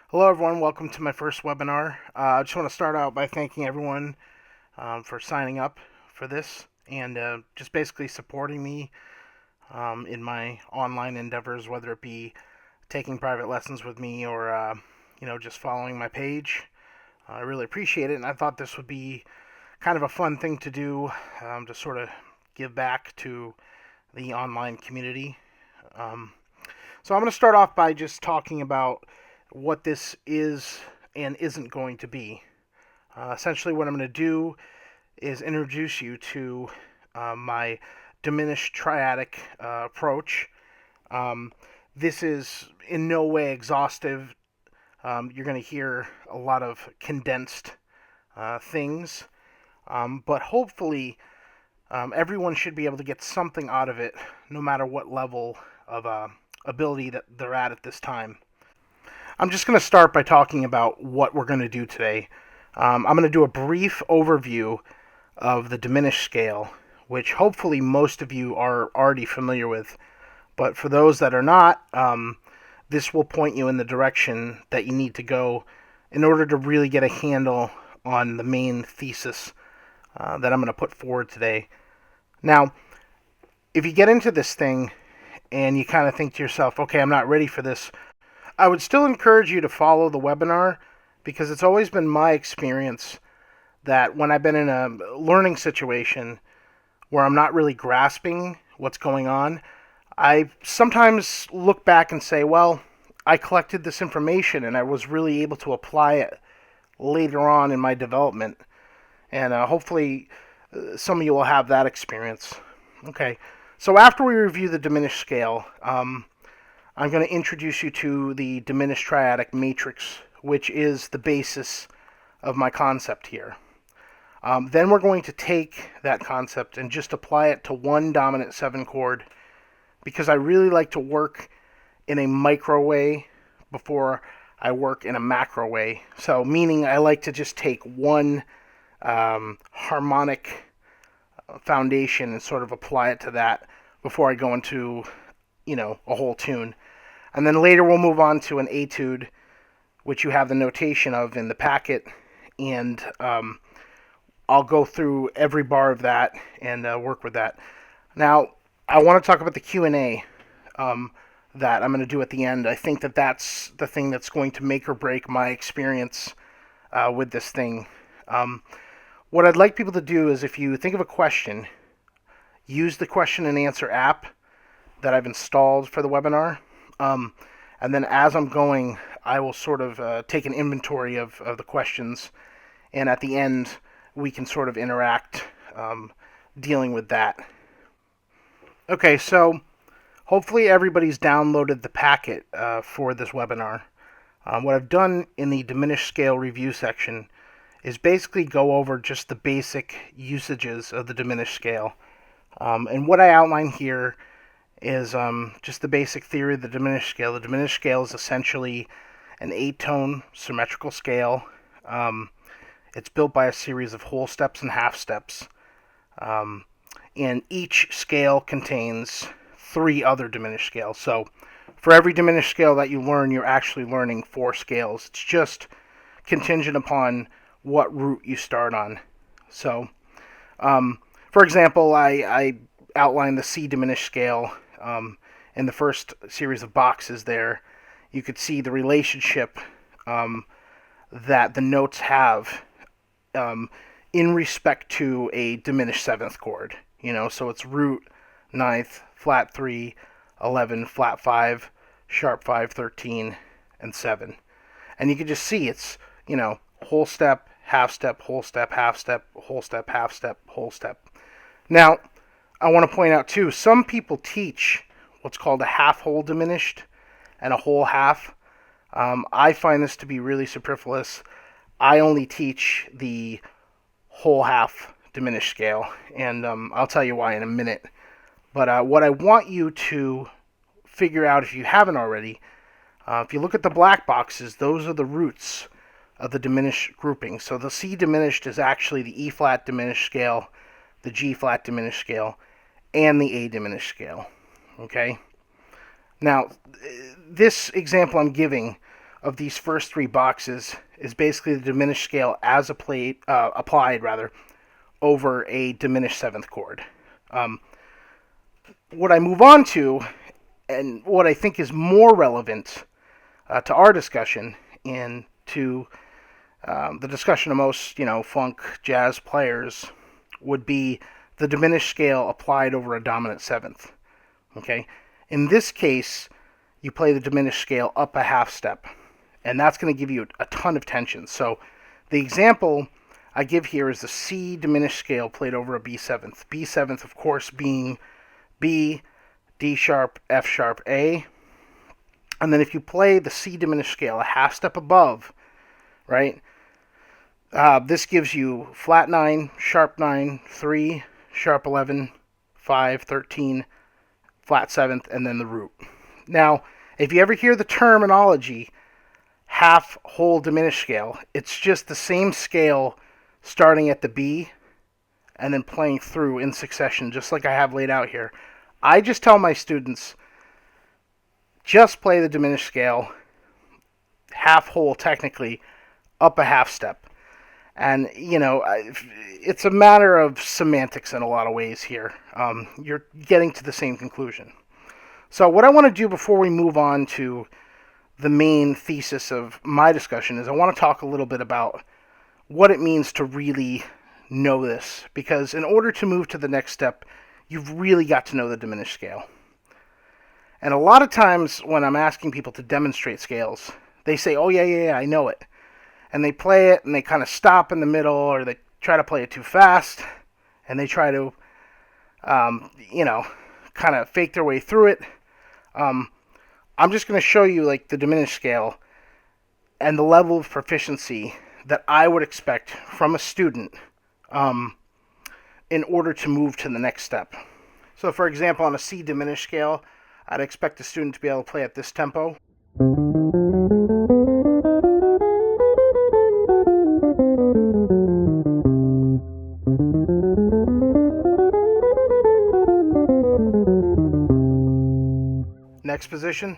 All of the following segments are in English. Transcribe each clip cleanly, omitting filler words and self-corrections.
Hello, everyone. Welcome to my first webinar. I just want to start out by thanking everyone for signing up for this and just basically supporting me in my online endeavors, whether it be taking private lessons with me or just following my page. I really appreciate it, and I thought this would be kind of a fun thing to do to sort of give back to the online community. Um, so I'm going to start off by just talking about what this is and isn't going to be. Essentially, what I'm going to do is introduce you to my diminished triadic approach. Um, this is in no way exhaustive. You're going to hear a lot of condensed things, but hopefully, everyone should be able to get something out of it, no matter what level of ability that they're at this time. I'm just going to start by talking about what we're going to do today. I'm going to do a brief overview of the diminished scale, which hopefully most of you are already familiar with. But for those that are not, this will point you in the direction that you need to go in order to really get a handle on the main thesis that I'm going to put forward today. Now, if you get into this thing and you kind of think to yourself, okay, I'm not ready for this, I would still encourage you to follow the webinar because it's always been my experience that when I've been in a learning situation where I'm not really grasping what's going on, I sometimes look back and say, well, I collected this information and I was really able to apply it later on in my development. And hopefully some of you will have that experience. Okay, so after we review the diminished scale, I'm going to introduce you to the Diminished Triadic matrix, which is the basis of my concept here. Then we're going to take that concept and just apply it to one dominant 7 chord because I really like to work in a micro way before I work in a macro way. So, meaning I like to just take one harmonic foundation and sort of apply it to that before I go into, a whole tune. And then later we'll move on to an etude, which you have the notation of in the packet, and I'll go through every bar of that and work with that. Now, I want to talk about the Q&A that I'm going to do at the end. I think that that's the thing that's going to make or break my experience with this thing. What I'd like people to do is if you think of a question, use the question and answer app that I've installed for the webinar. And then as I'm going, I will sort of take an inventory of the questions, and at the end, we can sort of interact dealing with that. Okay, so hopefully everybody's downloaded the packet for this webinar. What I've done in the diminished scale review section is basically go over just the basic usages of the diminished scale. And what I outline here is just the basic theory of the diminished scale. The diminished scale is essentially an 8-tone symmetrical scale. It's built by a series of whole steps and half steps. And each scale contains 3 other diminished scales. So for every diminished scale that you learn, you're actually learning 4 scales. It's just contingent upon what root you start on. So, for example, I outlined the C diminished scale in the first series of boxes there. You could see the relationship that the notes have in respect to a diminished 7th chord. So it's root, 9th, flat 3, 11, flat 5, sharp 5, 13, and 7. And you can just see it's, whole step, half step, whole step, half step, whole step, half step, whole step. Now, I want to point out too, some people teach what's called a half whole diminished and a whole half. I find this to be really superfluous. I only teach the whole half diminished scale, and I'll tell you why in a minute. But what I want you to figure out, if you haven't already, if you look at the black boxes, those are the roots of the diminished grouping. So the C diminished is actually the E flat diminished scale, the G flat diminished scale, and the A diminished scale. Okay? Now, this example I'm giving of these first three boxes is basically the diminished scale as applied over a diminished seventh chord. What I move on to, and what I think is more relevant to our discussion and to the discussion of most, funk jazz players, would be the diminished scale applied over a dominant seventh. Okay, in this case, you play the diminished scale up a half step, and that's going to give you a ton of tension. So, the example I give here is the C diminished scale played over a B seventh. B seventh, of course, being B, D sharp, F sharp, A. And then if you play the C diminished scale a half step above, right, this gives you flat 9, sharp 9, 3, sharp 11, 5, 13, flat 7th, and then the root. Now, if you ever hear the terminology half whole diminished scale, it's just the same scale starting at the B and then playing through in succession, just like I have laid out here. I just tell my students, just play the diminished scale, half whole technically, up a half step. And, it's a matter of semantics in a lot of ways here. You're getting to the same conclusion. So what I want to do before we move on to the main thesis of my discussion is I want to talk a little bit about what it means to really know this. Because in order to move to the next step, you've really got to know the diminished scale. And a lot of times when I'm asking people to demonstrate scales, they say, oh, yeah, I know it. And they play it, and they kind of stop in the middle, or they try to play it too fast, and they try to, kind of fake their way through it. I'm just going to show you, the diminished scale and the level of proficiency that I would expect from a student in order to move to the next step. So, for example, on a C diminished scale, I'd expect a student to be able to play at this tempo. Next position.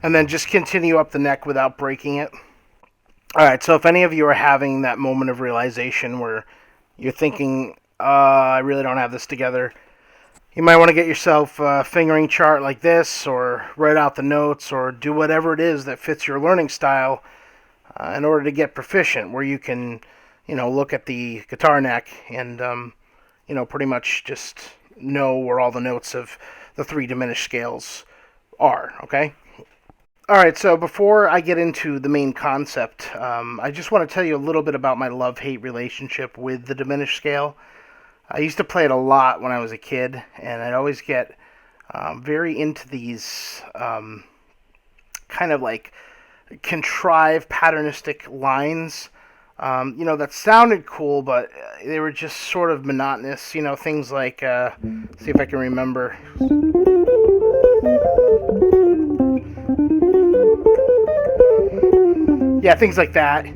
And then just continue up the neck without breaking it. Alright, so if any of you are having that moment of realization where you're thinking, I really don't have this together, you might want to get yourself a fingering chart like this, or write out the notes, or do whatever it is that fits your learning style in order to get proficient, where you can, look at the guitar neck and, pretty much just know where all the notes of the three diminished scales are, okay? Alright, so before I get into the main concept, I just want to tell you a little bit about my love-hate relationship with the diminished scale. I used to play it a lot when I was a kid, and I'd always get very into these kind of contrived patternistic lines, that sounded cool, but they were just sort of monotonous, things like, see if I can remember. Yeah, things like that.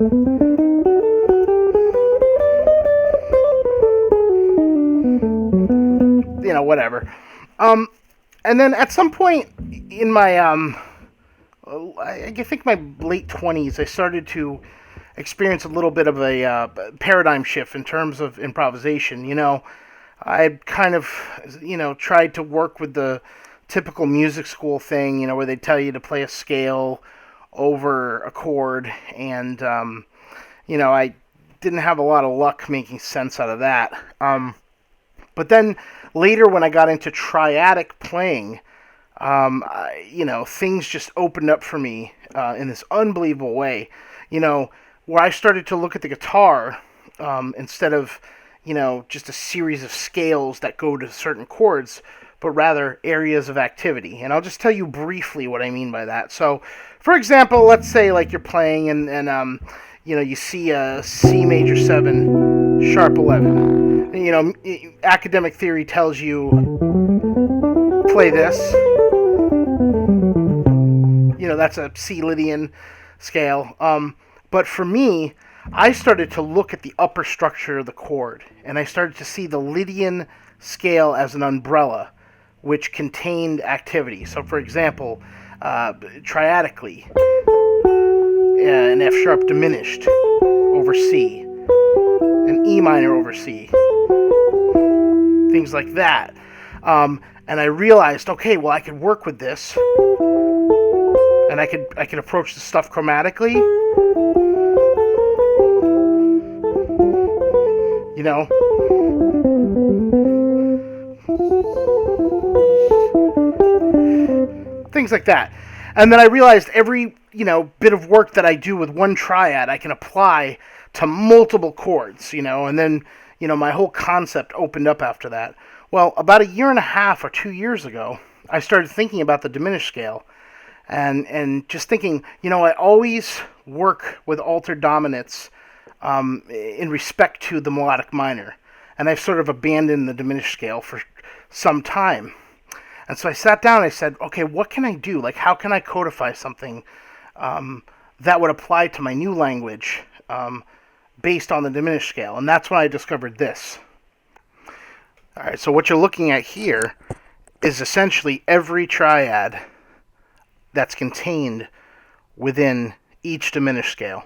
Whatever. And then at some point in my, I think my late 20s, I started to experience a little bit of a paradigm shift in terms of improvisation. I kind of, tried to work with the typical music school thing, where they tell you to play a scale over a chord, and, I didn't have a lot of luck making sense out of that. But then later when I got into triadic playing, things just opened up for me in this unbelievable way, where I started to look at the guitar instead of, just a series of scales that go to certain chords, but rather areas of activity. And I'll just tell you briefly what I mean by that. So, for example, let's say you're playing and you see a C major 7, sharp 11. Academic theory tells you play this. That's a C Lydian scale. But for me, I started to look at the upper structure of the chord, and I started to see the Lydian scale as an umbrella, which contained activity. So, for example, triadically, an F sharp diminished over C, an E minor over C, things like that. And I realized, okay, well, I could work with this, and I could approach the stuff chromatically. You know, things like that. And then I realized every, bit of work that I do with one triad, I can apply to multiple chords, and then, my whole concept opened up after that. Well, about a year and a half or 2 years ago, I started thinking about the diminished scale and just thinking, I always work with altered dominants in respect to the melodic minor. And I've sort of abandoned the diminished scale for some time. And so I sat down and I said, okay, what can I do? Like, how can I codify something that would apply to my new language based on the diminished scale? And that's when I discovered this. All right, so what you're looking at here is essentially every triad that's contained within each diminished scale.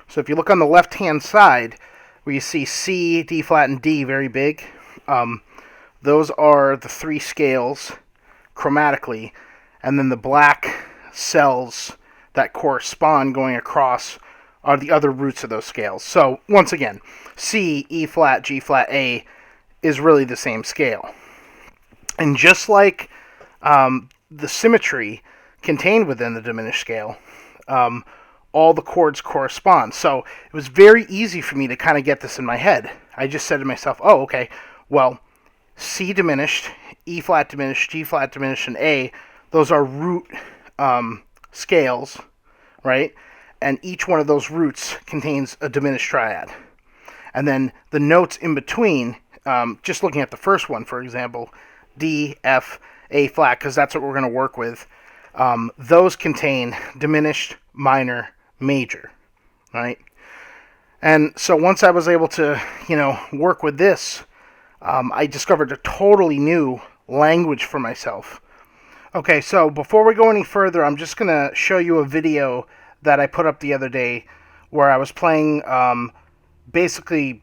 So if you look on the left-hand side, where you see C, D flat, and D very big, those are the three scales chromatically, and then the black cells that correspond going across are the other roots of those scales. So once again, C, E flat, G flat, A is really the same scale. And just like the symmetry contained within the diminished scale, all the chords correspond. So it was very easy for me to kind of get this in my head. I just said to myself, oh, okay, well, C diminished, E flat diminished, G flat diminished, and A, those are root scales, right? And each one of those roots contains a diminished triad. And then the notes in between, just looking at the first one, for example, D, F, A flat, because that's what we're going to work with, those contain diminished, minor, major, right? And so once I was able to, work with this, I discovered a totally new language for myself. Okay, so before we go any further, I'm just going to show you a video that I put up the other day where I was playing basically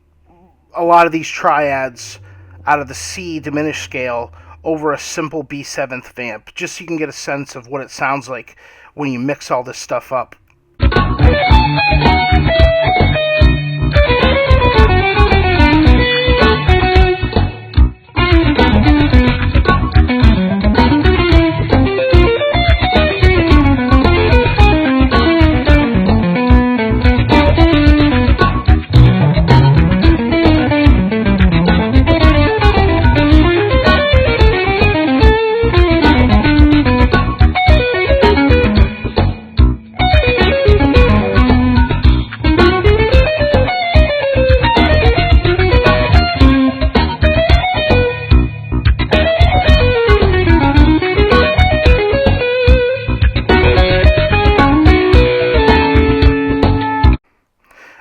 a lot of these triads out of the C diminished scale over a simple B7th vamp, just so you can get a sense of what it sounds like when you mix all this stuff up.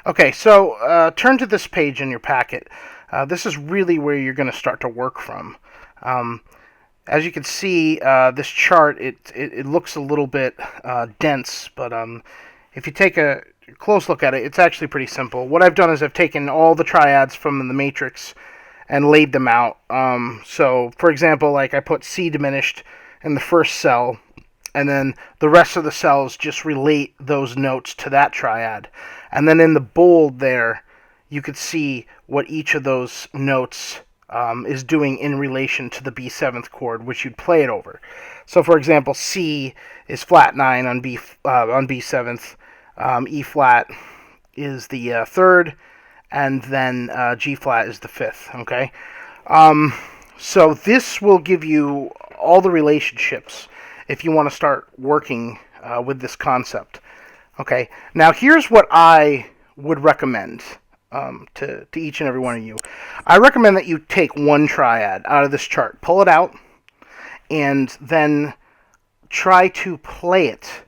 Okay, so turn to this page in your packet. This is really where you're going to start to work from. As you can see, this chart, it looks a little bit dense, but if you take a close look at it, it's actually pretty simple. What I've done is I've taken all the triads from the matrix and laid them out. So, for example, like I put C diminished in the first cell, and then the rest of the cells just relate those notes to that triad. And then in the bold there, you could see what each of those notes is doing in relation to the B7th chord, which you'd play it over. So, for example, C is flat 9 on B7th, E flat is the third, and then G flat is the fifth. Okay, so this will give you all the relationships if you want to start working with this concept. Okay, now here's what I would recommend to each and every one of you. I recommend that you take one triad out of this chart, pull it out, and then try to play it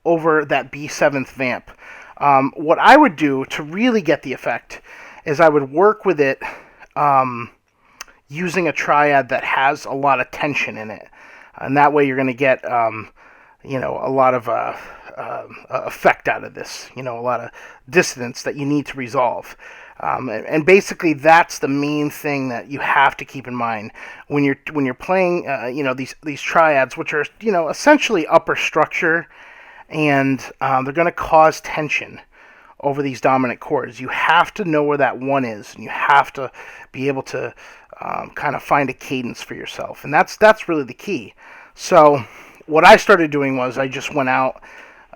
over that B7th vamp. What I would do to really get the effect is I would work with it using a triad that has a lot of tension in it, and that way you're going to get a lot of effect out of this. A lot of dissonance that you need to resolve. And basically, that's the main thing that you have to keep in mind when you're playing. These triads, which are essentially upper structure, and they're going to cause tension over these dominant chords. You have to know where that one is, and you have to be able to kind of find a cadence for yourself, and that's really the key. So what I started doing was I just went out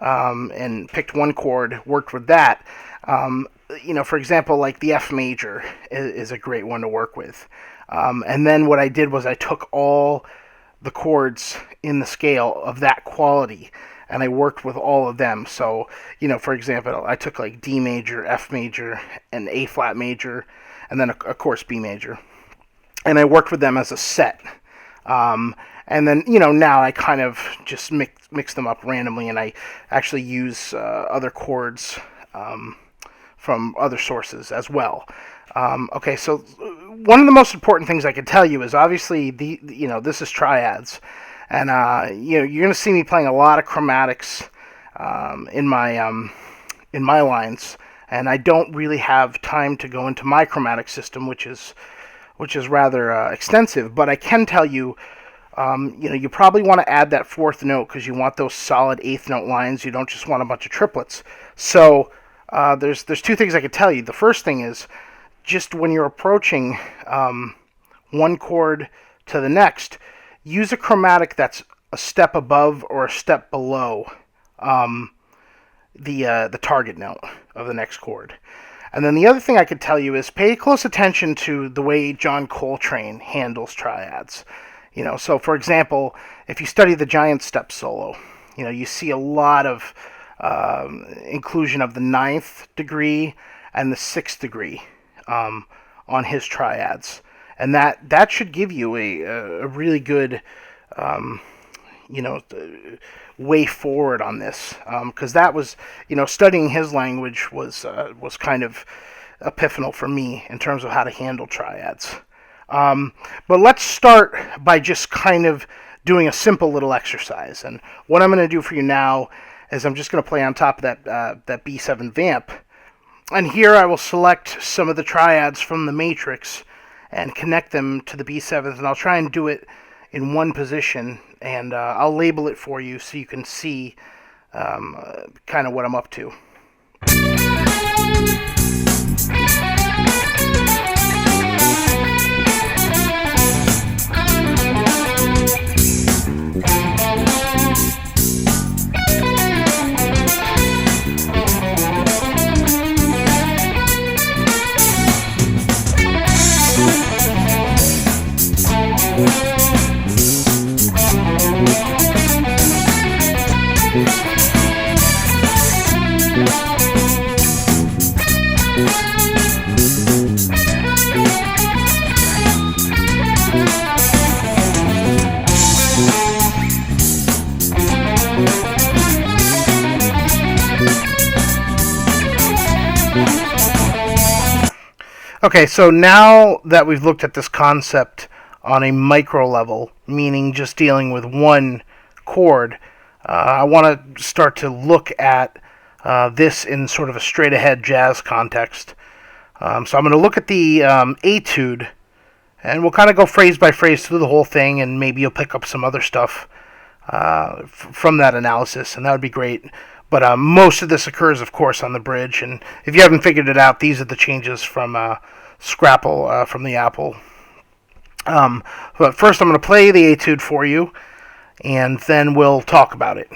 and picked one chord, worked with that. For example, like the F major is a great one to work with. And then what I did was I took all the chords in the scale of that quality, and I worked with all of them. So, for example, I took like D major, F major, and A flat major, and then, of course, B major. And I worked with them as a set. And then, now I kind of just mix them up randomly, and I actually use other chords from other sources as well. Okay, so one of the most important things I could tell you is obviously this is triads, and you're going to see me playing a lot of chromatics in my lines, and I don't really have time to go into my chromatic system, which is rather extensive. But I can tell you, you probably want to add that fourth note because you want those solid eighth note lines. You don't just want a bunch of triplets. So there's two things I could tell you. The first thing is just when you're approaching one chord to the next, use a chromatic that's a step above or a step below the target note of the next chord. And then the other thing I could tell you is pay close attention to the way John Coltrane handles triads. So for example, if you study the Giant Step solo, you see a lot of inclusion of the ninth degree and the sixth degree on his triads, and that should give you a really good way forward on this, because that was studying his language was kind of epiphanal for me in terms of how to handle triads. But let's start by just kind of doing a simple little exercise. And what I'm going to do for you now is I'm just going to play on top of that B7 vamp. And here I will select some of the triads from the matrix and connect them to the B7s. And I'll try and do it in one position. And I'll label it for you so you can see kind of what I'm up to. Okay, so now that we've looked at this concept on a micro level, meaning just dealing with one chord, I want to start to look at this in sort of a straight-ahead jazz context. So I'm going to look at the etude, and we'll kind of go phrase by phrase through the whole thing, and maybe you'll pick up some other stuff from that analysis, and that would be great. But most of this occurs, of course, on the bridge, and if you haven't figured it out, these are the changes from Scrapple from the Apple. But first I'm going to play the etude for you, and then we'll talk about it.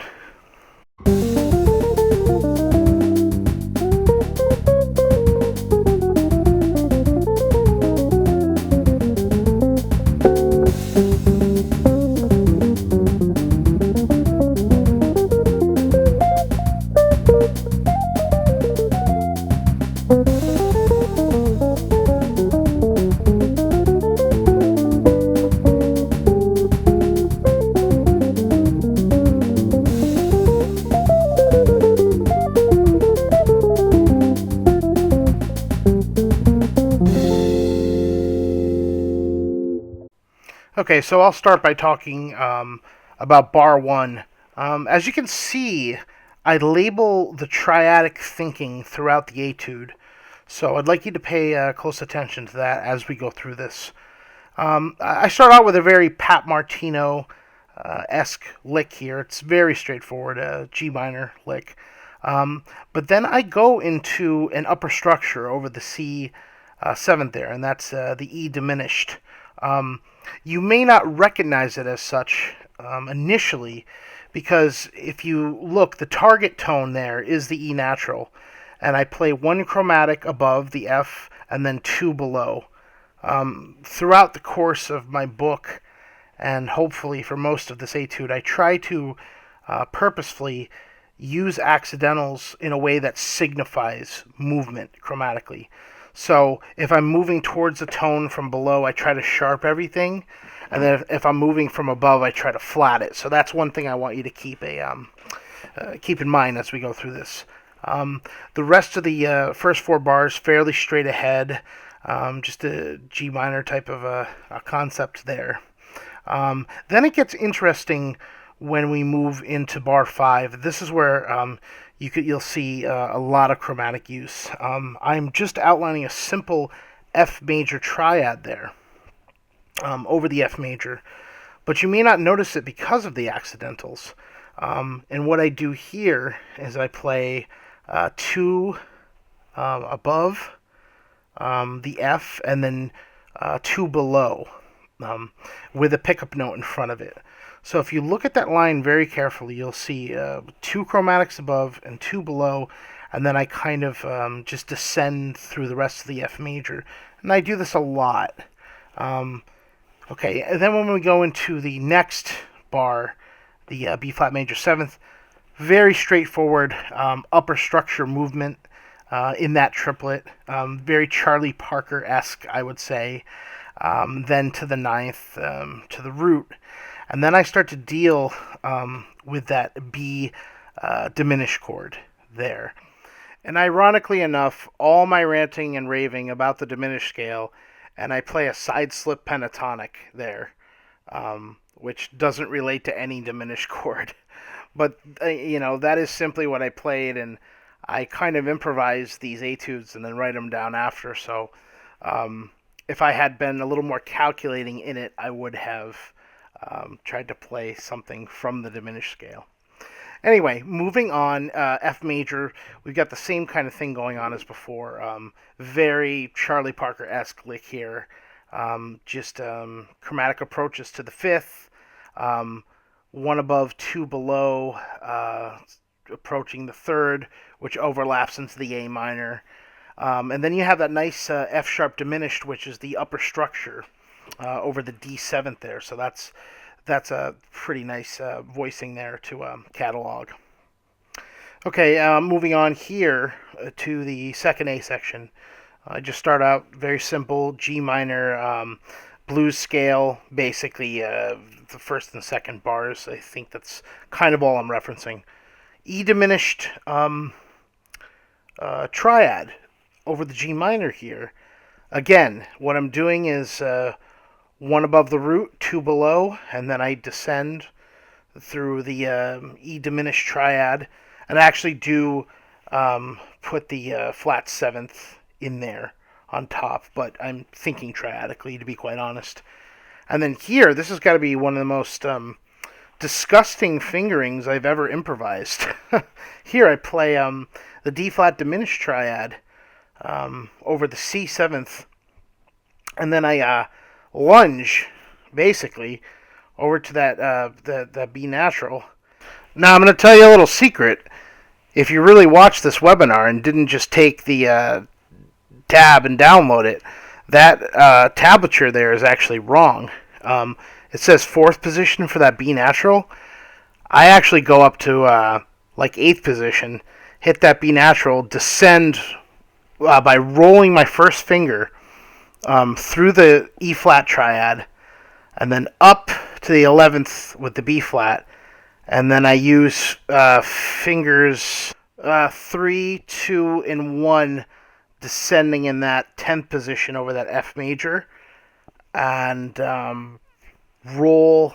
Okay, so I'll start by talking about bar one. As you can see, I label the triadic thinking throughout the etude, so I'd like you to pay close attention to that as we go through this. I start out with a very Pat Martino esque lick here. It's very straightforward, a G minor lick. But then I go into an upper structure over the C seventh there, and that's the E diminished. You may not recognize it as such initially, because if you look, the target tone there is the E natural, and I play one chromatic above the F and then two below. Throughout the course of my book, and hopefully for most of this etude, I try to purposefully use accidentals in a way that signifies movement chromatically. So if I'm moving towards a tone from below, I try to sharp everything, and then if I'm moving from above, I try to flat it. So that's one thing I want you to keep in mind as we go through this. The rest of the first four bars fairly straight ahead, just a G minor type of a concept there. Then it gets interesting when we move into bar 5. This is where you'll see a lot of chromatic use. I'm just outlining a simple F major triad there over the F major, but you may not notice it because of the accidentals. And what I do here is I play two above the F and then two below with a pickup note in front of it. So if you look at that line very carefully, you'll see two chromatics above and two below, and then I kind of just descend through the rest of the F major. And I do this a lot. Okay, and then when we go into the next bar, the B flat major 7th, very straightforward upper structure movement in that triplet. Very Charlie Parker-esque, I would say. Then to the 9th, to the root. And then I start to deal with that B diminished chord there. And ironically enough, all my ranting and raving about the diminished scale, and I play a side slip pentatonic there, which doesn't relate to any diminished chord. But, that is simply what I played, and I kind of improvise these etudes and then write them down after. So if I had been a little more calculating in it, I would have tried to play something from the diminished scale. Anyway, moving on, F major, we've got the same kind of thing going on as before. Very Charlie Parker-esque lick here. Just chromatic approaches to the 5th. One above, two below, approaching the 3rd, which overlaps into the A minor. And then you have that nice F sharp diminished, which is the upper structure over the D7th there. So that's a pretty nice voicing there to catalog. Okay, moving on here to the second A section. I just start out very simple G minor blues scale, basically the first and second bars. I think that's kind of all I'm referencing. E diminished triad over the G minor here. Again, what I'm doing is one above the root, two below, and then I descend through the E diminished triad, and I actually do put the flat 7th in there on top, but I'm thinking triadically, to be quite honest. And then here, this has got to be one of the most disgusting fingerings I've ever improvised. Here I play the D flat diminished triad over the C 7th, and then I lunge basically over to that B natural. Now I'm going to tell you a little secret. If you really watched this webinar and didn't just take the tab and download it, that tablature there is actually wrong. It says 4th position for that B natural. I actually go up to like 8th position, hit that B natural, descend by rolling my first finger through the E flat triad, and then up to the 11th with the B flat, and then I use fingers 3, 2, and 1 descending in that 10th position over that F major, and roll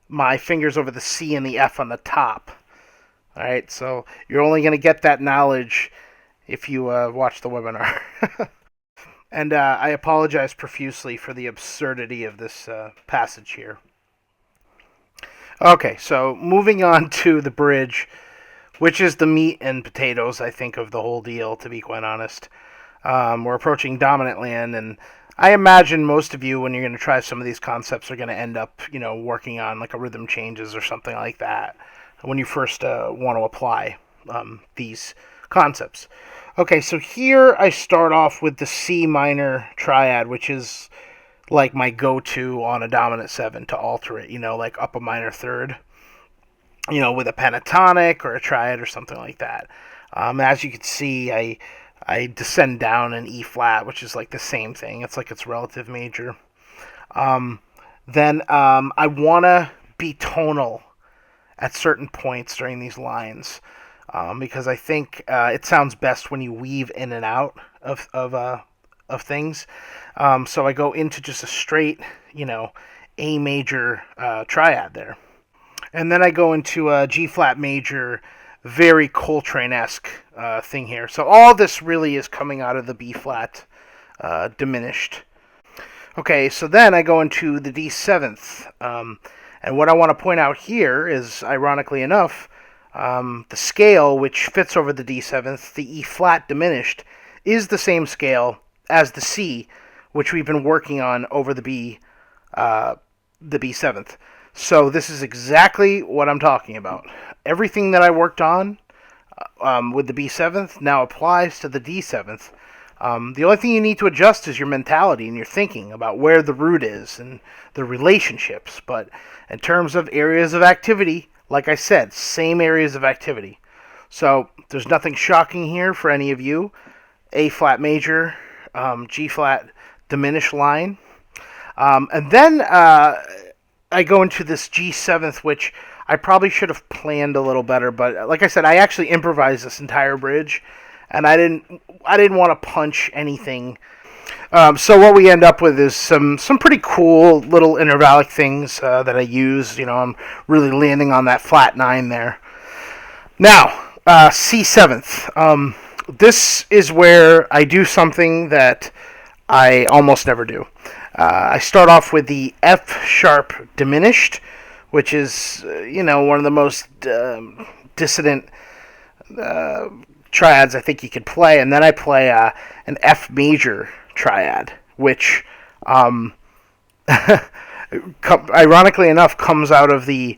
my fingers over the C and the F on the top. All right, so you're only going to get that knowledge if you watch the webinar. And I apologize profusely for the absurdity of this passage here. Okay, so moving on to the bridge, which is the meat and potatoes, I think, of the whole deal, to be quite honest. We're approaching dominant land, and I imagine most of you, when you're going to try some of these concepts, are going to end up, working on like a rhythm changes or something like that when you first want to apply these concepts. Okay, so here I start off with the C minor triad, which is like my go-to on a dominant 7 to alter it, like up a minor third, with a pentatonic or a triad or something like that. As you can see, I descend down an E flat, which is like the same thing. It's like its relative major. Then I want to be tonal at certain points during these lines, because I think it sounds best when you weave in and out of things. So I go into just a straight, A major triad there. And then I go into a G flat major, very Coltrane-esque thing here. So all this really is coming out of the B flat diminished. Okay, so then I go into the D7th. And what I want to point out here is, ironically enough, the scale which fits over the D7th, the E flat diminished, is the same scale as the C, which we've been working on over the B7th. So this is exactly what I'm talking about. Everything that I worked on with the B7th now applies to the D7th. The only thing you need to adjust is your mentality and your thinking about where the root is and the relationships. But in terms of areas of activity, like I said, same areas of activity. So there's nothing shocking here for any of you. A flat major, G flat diminished line. And then I go into this G7th, which I probably should have planned a little better. But like I said, I actually improvised this entire bridge, and I didn't want to punch anything. So what we end up with is some pretty cool little intervallic things that I use. I'm really landing on that flat 9 there. Now, C7th. This is where I do something that I almost never do. I start off with the F sharp diminished, which is, one of the most dissonant triads I think you could play. And then I play an F major triad, which, ironically enough, comes out of the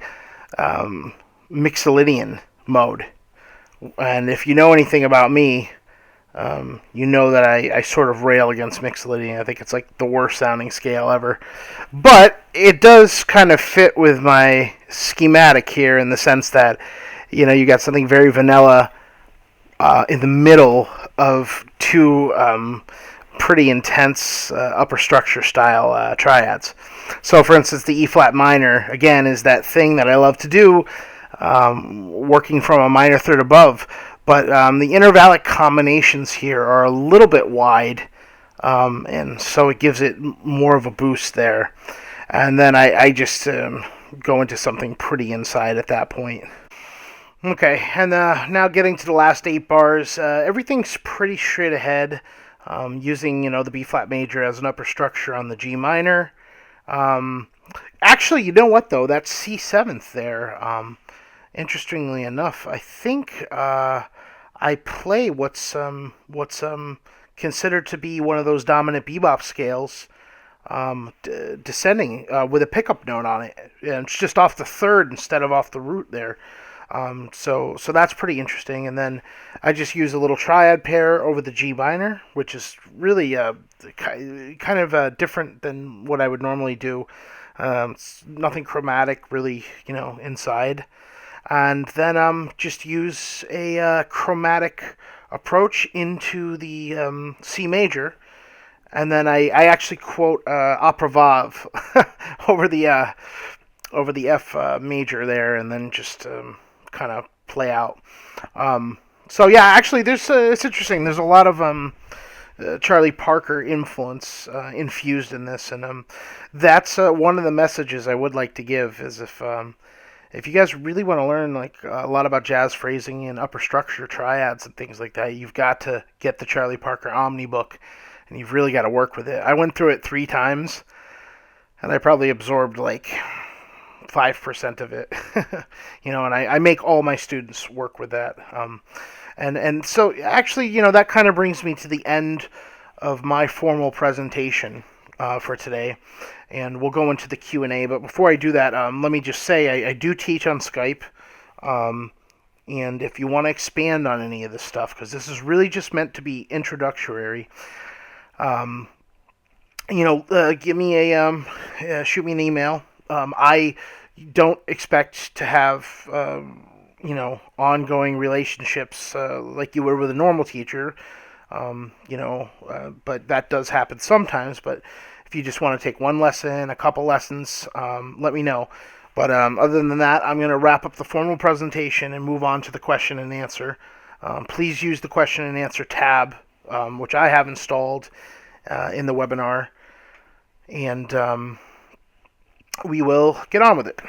Mixolydian mode. And if you know anything about me, you know that I sort of rail against Mixolydian. I think it's like the worst sounding scale ever. But it does kind of fit with my schematic here in the sense that, you got something very vanilla in the middle of two pretty intense upper structure style triads. So, for instance, the E flat minor, again, is that thing that I love to do, working from a minor third above. But the intervallic combinations here are a little bit wide, and so it gives it more of a boost there. And then I just go into something pretty inside at that point. Okay, and now getting to the last 8 bars, everything's pretty straight ahead, using the B flat major as an upper structure on the G minor. Actually, you know what though? That's C7th there. Interestingly enough, I think I play what's considered to be one of those dominant bebop scales, descending with a pickup note on it, and it's just off the third instead of off the root there. So that's pretty interesting. And then I just use a little triad pair over the G minor, which is really kind of different than what I would normally do. It's nothing chromatic, really, inside. And then just use a chromatic approach into the C major. And then I actually quote Opera Vav over the F major there, and then just kind of play out. So yeah, actually, it's interesting. There's a lot of Charlie Parker influence infused in this, and that's one of the messages I would like to give. Is if you guys really want to learn like a lot about jazz phrasing and upper structure triads and things like that, you've got to get the Charlie Parker Omni book, and you've really got to work with it. I went through it 3 times, and I probably absorbed like 5% of it. And I make all my students work with that. And so actually, that kind of brings me to the end of my formal presentation for today, and we'll go into the Q&A. But before I do that, let me just say I do teach on Skype, and if you want to expand on any of this stuff, because this is really just meant to be introductory, give me shoot me an email. I don't expect to have ongoing relationships like you would with a normal teacher. But that does happen sometimes. But if you just want to take one lesson, a couple lessons, let me know. But other than that, I'm going to wrap up the formal presentation and move on to the question and answer. Please use the question and answer tab, which I have installed in the webinar. And we will get on with it.